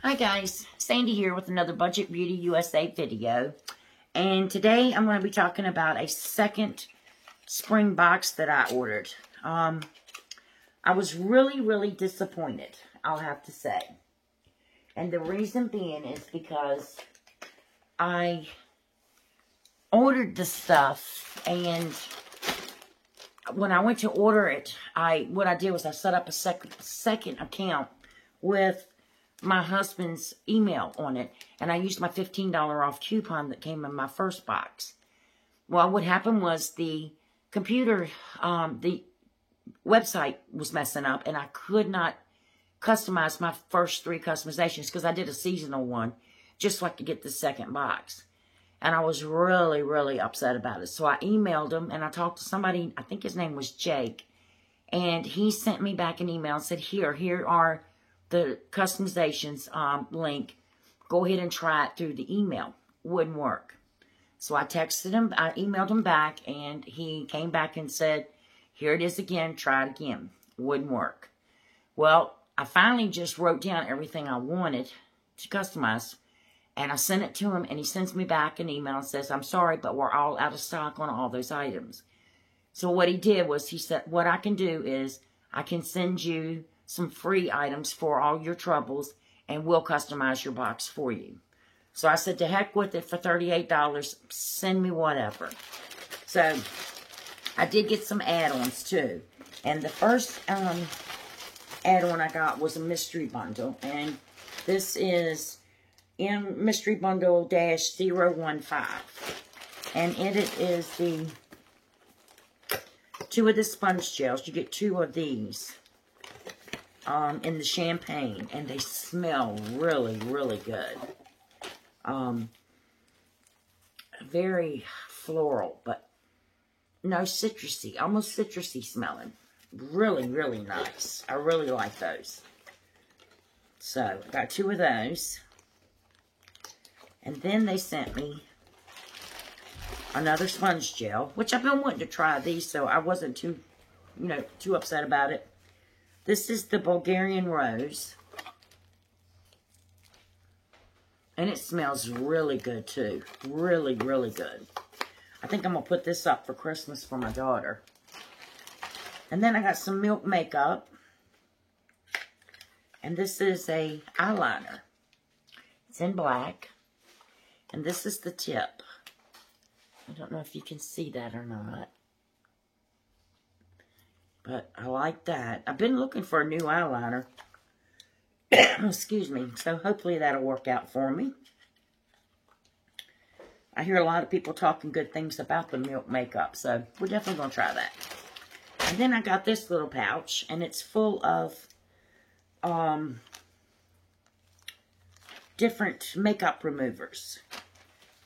Hi guys, Sandy here with another Budget Beauty USA video. And today I'm going to be talking about a second spring box that I ordered. I was really disappointed, I'll have to say. And the reason being is because I ordered the stuff, and when I went to order it, what I did was I set up a second account with my husband's email on it, and I used my $15 off coupon that came in my first box. Well, what happened was the computer, the website was messing up, and I could not customize my first 3 customizations because I did a seasonal one just so I could get the second box. And I was really upset about it. So I emailed him, and I talked to somebody, I think his name was Jake, and he sent me back an email and said, here are the customizations link. Go ahead and try it through the email. Wouldn't work. So I texted him, I emailed him back, and he came back and said, here it is again, try it again. Wouldn't work. Well, I finally just wrote down everything I wanted to customize, and I sent it to him, and he sends me back an email and says, I'm sorry, but we're all out of stock on all those items. So what he did was, he said, what I can do is, I can send you some free items for all your troubles, and we'll customize your box for you. So I said, to heck with it, for $38, send me whatever. So I did get some add-ons too. And the first add-on I got was a mystery bundle. And this is in Mystery Bundle -015. And in it is the 2 of the sponge gels. You get 2 of these. In the champagne, and they smell really good. Very floral, but no citrusy, almost citrusy smelling. Really nice. I really like those. So I got 2 of those, and then they sent me another sponge gel, which I've been wanting to try these, so I wasn't too upset about it. This is the Bulgarian Rose. And it smells really good too. Really good. I think I'm going to put this up for Christmas for my daughter. And then I got some Milk Makeup. And this is a eyeliner. It's in black. And this is the tip. I don't know if you can see that or not. But I like that. I've been looking for a new eyeliner. Excuse me. So hopefully that'll work out for me. I hear a lot of people talking good things about the Milk Makeup. So we're definitely going to try that. And then I got this little pouch. And it's full of different makeup removers.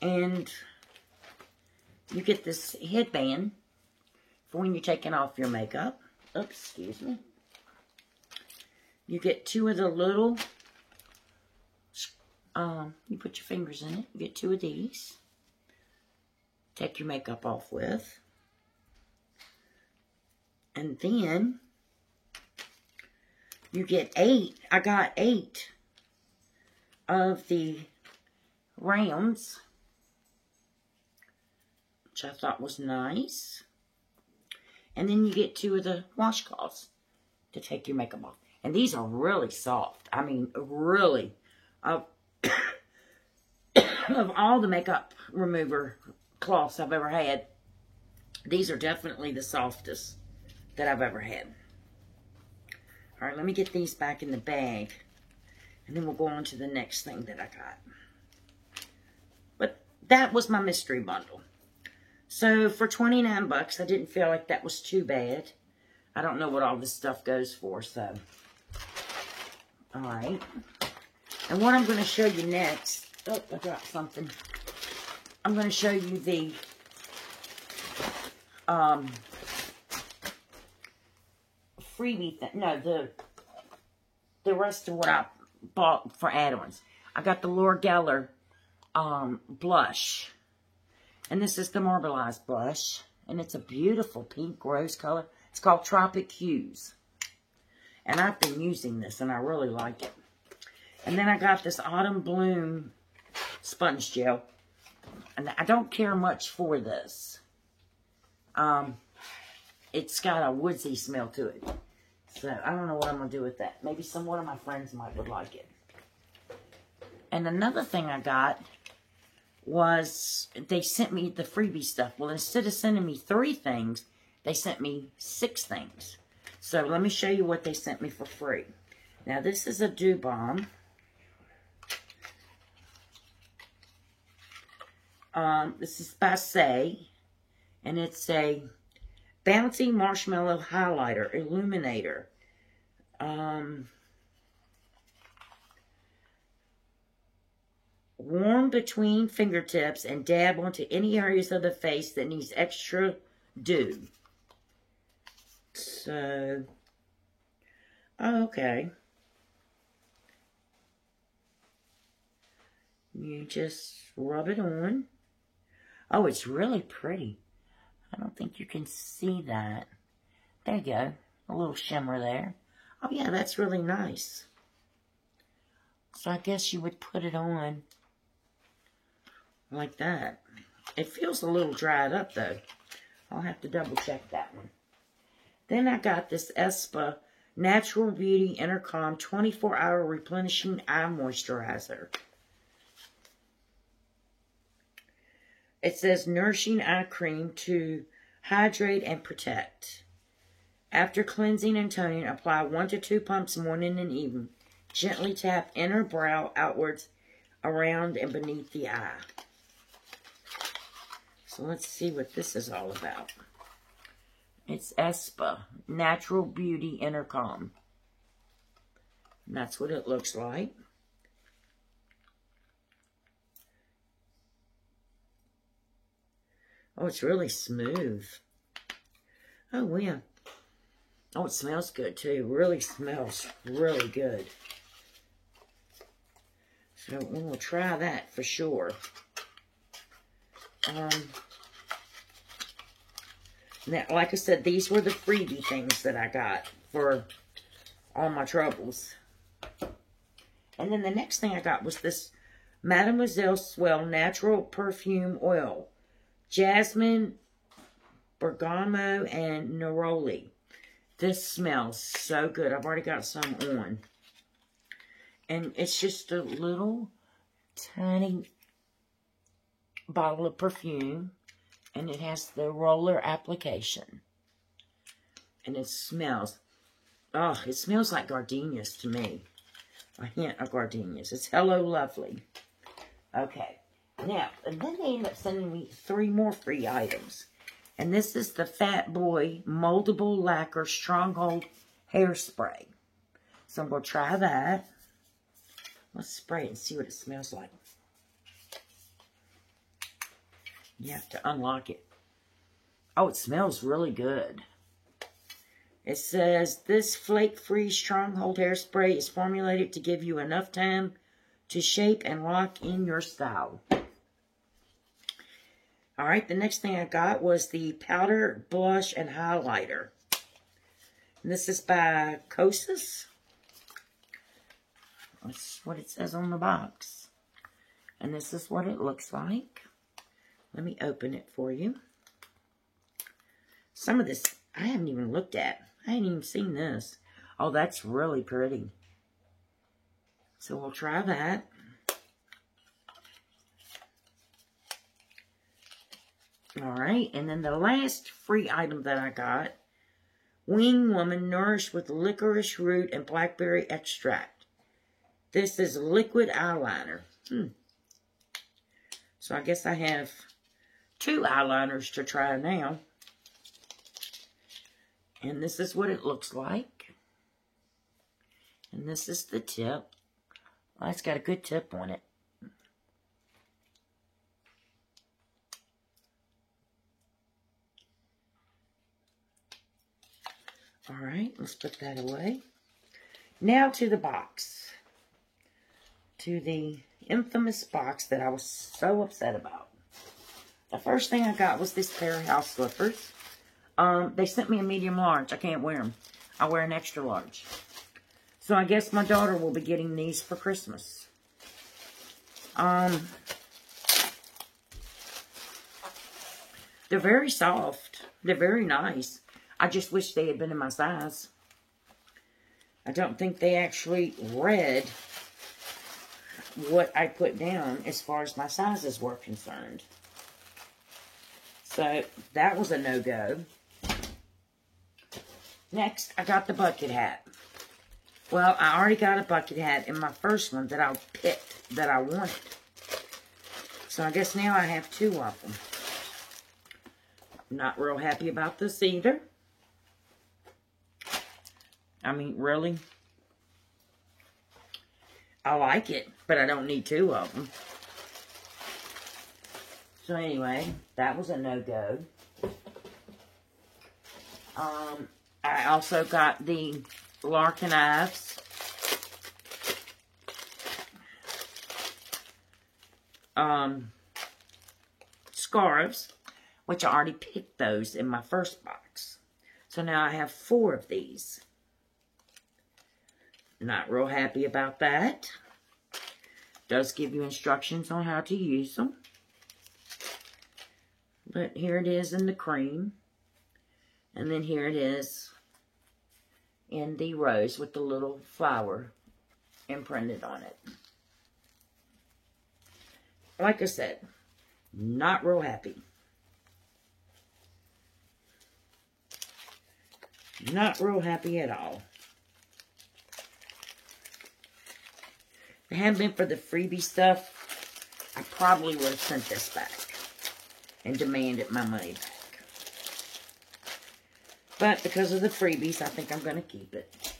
And you get this headband for when you're taking off your makeup. Oops, excuse me. You get 2 of the little, you put your fingers in it. You get 2 of these. Take your makeup off with. And then you get 8. I got 8 of the rounds, which I thought was nice. And then you get 2 of the washcloths to take your makeup off. And these are really soft. I mean, really. Of all the makeup remover cloths I've ever had, these are definitely the softest that I've ever had. All right, let me get these back in the bag. And then we'll go on to the next thing that I got. But that was my mystery bundle. So, for 29 bucks, I didn't feel like that was too bad. I don't know what all this stuff goes for, so. Alright. And what I'm going to show you next. Oh, I dropped something. I'm going to show you the freebie thing. No, the rest of what I bought for add-ons. I got the Laura Geller blush. And this is the Marbleized blush. And it's a beautiful pink rose color. It's called Tropic Hues. And I've been using this, and I really like it. And then I got this Autumn Bloom sponge gel. And I don't care much for this. It's got a woodsy smell to it. So, I don't know what I'm going to do with that. Maybe one of my friends would like it. And another thing I got was they sent me the freebie stuff. Well, instead of sending me 3 things, they sent me 6 things. So, let me show you what they sent me for free. Now, this is a Dew Bomb. This is by Saie. And it's a Bouncy Marshmallow Highlighter Illuminator. Warm between fingertips and dab onto any areas of the face that needs extra dew. So, okay. You just rub it on. Oh, it's really pretty. I don't think you can see that. There you go. A little shimmer there. Oh, yeah, that's really nice. So I guess you would put it on like that. It feels a little dried up, though. I'll have to double check that one. Then I got this Espa Natural Beauty Intercom 24-hour replenishing eye moisturizer. It says nourishing eye cream to hydrate and protect. After cleansing and toning, apply 1 to 2 pumps morning and evening. Gently tap inner brow outwards, around and beneath the eye. So let's see what this is all about. It's Espa Natural Beauty Intercom. And that's what it looks like. Oh, it's really smooth. Oh, yeah. Oh, it smells good, too. Really smells really good. So, we'll try that for sure. Now, like I said, these were the freebie things that I got for all my troubles. And then the next thing I got was this Mademoiselle Swell Natural Perfume Oil. Jasmine, bergamot, and neroli. This smells so good. I've already got some on. And it's just a little tiny bottle of perfume. And it has the roller application. And it smells, oh, it smells like gardenias to me. A hint of gardenias. It's Hello Lovely. Okay. Now, and then they end up sending me 3 more free items. And this is the Fat Boy Moldable Lacquer Stronghold Hairspray. So I'm going to try that. Let's spray it and see what it smells like. You have to unlock it. Oh, it smells really good. It says, this flake-free Stronghold Hairspray is formulated to give you enough time to shape and lock in your style. Alright, the next thing I got was the Powder, Blush, and Highlighter. And this is by Kosas. That's what it says on the box. And this is what it looks like. Let me open it for you. Some of this I haven't even looked at. I haven't even seen this. Oh, that's really pretty. So we'll try that. Alright, and then the last free item that I got, Wing Woman nourished with licorice root and blackberry extract. This is liquid eyeliner. So I guess I have 2 eyeliners to try now. And this is what it looks like. And this is the tip. Well, it's got a good tip on it. Alright, let's put that away. Now to the box. To the infamous box that I was so upset about. The first thing I got was this pair of house slippers. They sent me a medium large. I can't wear them. I wear an extra large. So I guess my daughter will be getting these for Christmas. They're very soft. They're very nice. I just wish they had been in my size. I don't think they actually read what I put down as far as my sizes were concerned. So, that was a no-go. Next, I got the bucket hat. Well, I already got a bucket hat in my first one that I picked that I wanted. So, I guess now I have two of them. I'm not real happy about this either. I mean, really? I like it, but I don't need two of them. So anyway, that was a no-go. I also got the Larkin Ives scarves, which I already picked those in my first box. So now I have 4 of these. Not real happy about that. Does give you instructions on how to use them. But here it is in the cream. And then here it is in the rose with the little flower imprinted on it. Like I said, not real happy. Not real happy at all. If it hadn't been for the freebie stuff, I probably would have sent this back and demanded my money back. But because of the freebies, I think I'm going to keep it.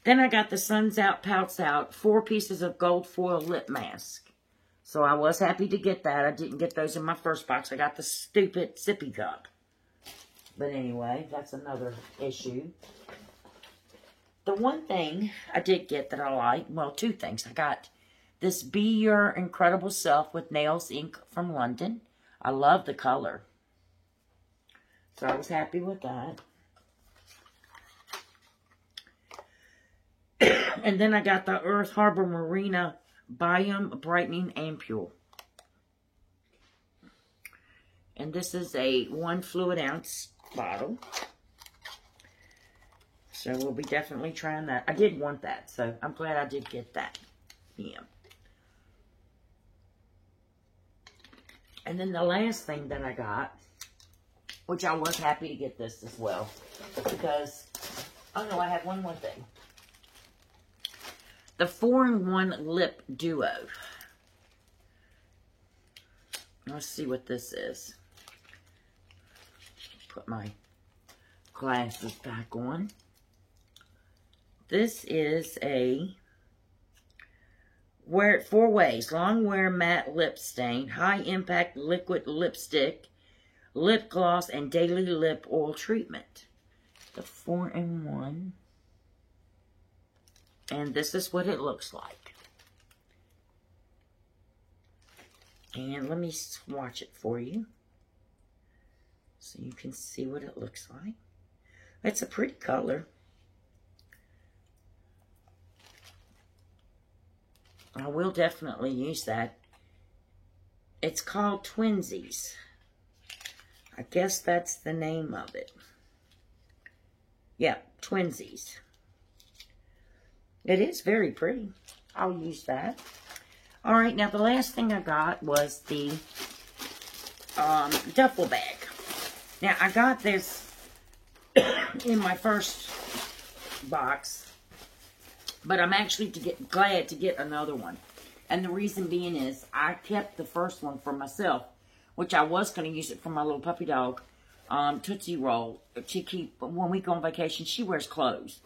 Then I got the Suns Out, Pouts Out, 4 pieces of gold foil lip mask. So I was happy to get that. I didn't get those in my first box. I got the stupid sippy cup. But anyway, that's another issue. The one thing I did get that I like, well, 2 things. I got this Be Your Incredible Self with Nails ink from London. I love the color. So I was happy with that. And then I got the Earth Harbor Marina Biome Brightening Ampule. And this is a 1 fluid ounce bottle. So we'll be definitely trying that. I did want that, so I'm glad I did get that. Yeah. And then the last thing that I got, which I was happy to get this as well, because, oh no, I have one more thing. The 4-in-1 Lip Duo. Let's see what this is. Put my glasses back on. This is a 4 ways. Long wear matte lip stain, high impact liquid lipstick, lip gloss, and daily lip oil treatment. The 4-in-1. And this is what it looks like. And let me swatch it for you, so you can see what it looks like. It's a pretty color. I will definitely use that. It's called Twinsies. I guess that's the name of it. Yeah, Twinsies. It is very pretty. I'll use that. Alright, now the last thing I got was the duffel bag. Now, I got this in my first box, but I'm actually glad to get another one. And the reason being is I kept the first one for myself, which I was going to use it for my little puppy dog, Tootsie Roll, to keep, when we go on vacation, she wears clothes.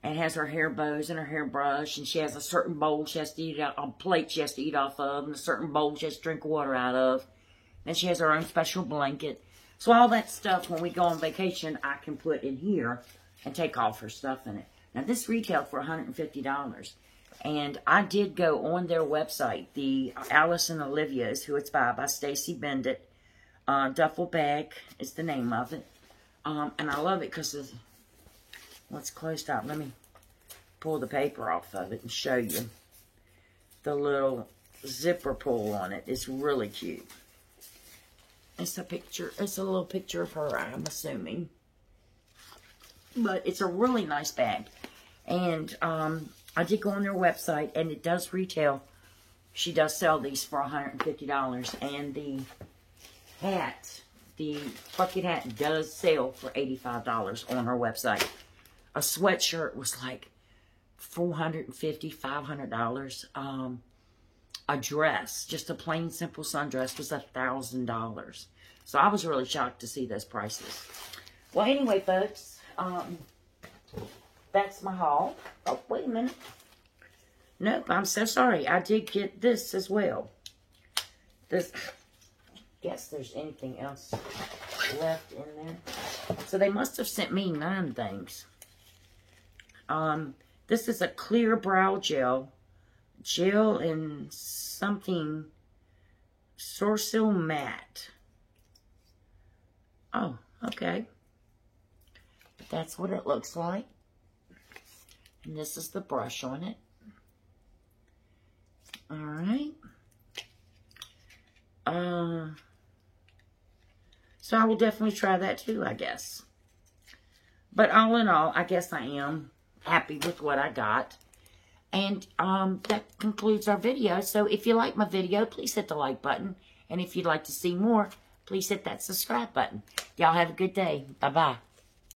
And has her hair bows and her hairbrush, and she has a certain bowl she has to eat out, a plate she has to eat off of, and a certain bowl she has to drink water out of. And she has her own special blanket. So all that stuff, when we go on vacation, I can put in here and take off her stuff in it. Now, this retailed for $150. And I did go on their website, the Alice and Olivia's, who it's by Stacey Bendet. Duffel Bag is the name of it. And I love it because well, it's closed out. Let me pull the paper off of it and show you the little zipper pull on it. It's really cute. It's a picture. It's a little picture of her, I'm assuming. But it's a really nice bag. And I did go on their website, and it does retail. She does sell these for $150. And the hat, the bucket hat, does sell for $85 on her website. A sweatshirt was like $450, $500. A dress, just a plain simple sundress, was $1,000. So I was really shocked to see those prices. Well, anyway, folks, that's my haul. Oh, wait a minute. Nope, I'm so sorry. I did get this as well. This, guess there's anything else left in there. So they must have sent me 9 things. This is a clear brow gel. Gel and something Sorcil Matte. Oh, okay. That's what it looks like. And this is the brush on it. Alright. So I will definitely try that too, I guess. But all in all, I guess I am happy with what I got. And that concludes our video. So if you like my video, please hit the like button. And if you'd like to see more, please hit that subscribe button. Y'all have a good day. Bye-bye.